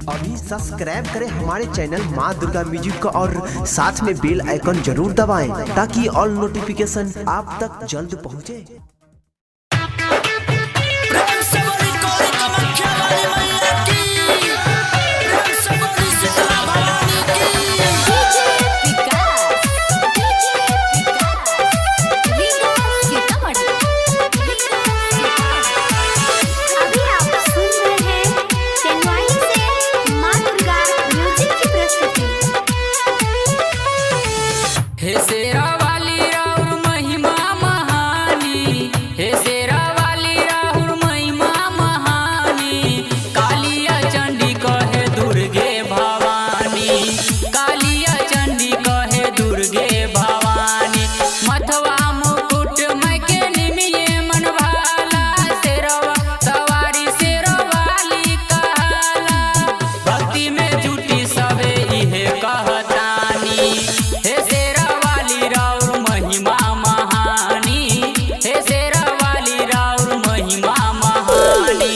अभी सब्सक्राइब करें हमारे चैनल माँ दुर्गा म्यूजिक को और साथ में बेल आइकन जरूर दबाएं ताकि ऑल नोटिफिकेशन आप तक जल्द पहुँचे। हे शेरा वाली राउर महिमा महानी, हे शेरा वाली राउर महिमा महानी। कालिया चंडी कहे दुर्गे भवानी, कालिया चंडी कहे दुर्गे भवानी। मथवा मुकुट मैके निमिये मन भाला, शेरवा सवारी शेरवाली कहाला। भक्ति में जुटी सबे इहे कहतानी, हे शेरा वाली राउर महिमा महानी, हे शेरा वाली राउर महिमा महानी।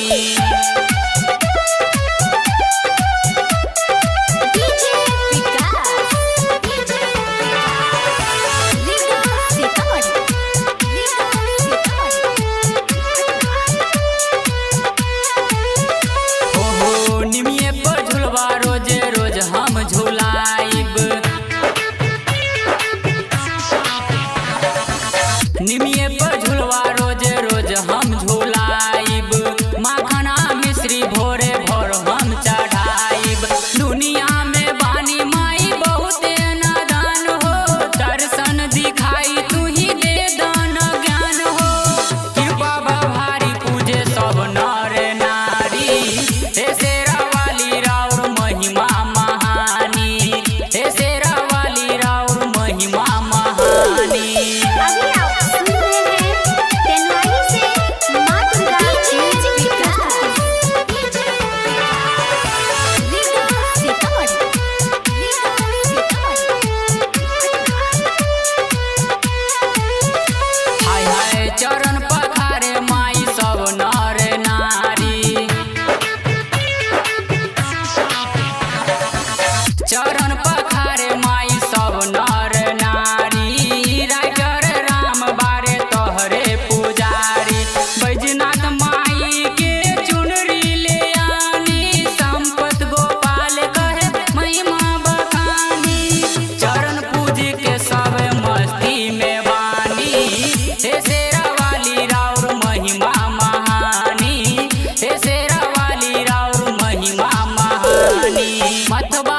ओहो निमिये पर झुलवा रोजे रोज हम झुलाइब, निमिये पर झुलवा रोजे रोज हम झुलाइब। माखना मिश्री भोरे भोर हम चढ़ाइब। दुनिया में बानी माई बहुते नादान हो, दर्शन दिखाई तू ही दे दान ज्ञान हो। कृपा भारी पूजे सब नर नारी, हे शेरा वाली राउर महिमा महानी, हे शेरा वाली राउर महिमा महानी। हाय हाय चरण पखारे माई सब नर नारी, चरण पखारे माई सब नर नारी। राइटर राम बारे तोहरे पुजारी, बैजनाथ माई के चुनरी ले आनी। संपत गोपाल कहे महिमा बखानी, चरण पूजी के सब मस्ती में बानी। हे शेरा वाली राउर महिमा महानी, हे शेरा वाली राउर महिमा महानी। मथवा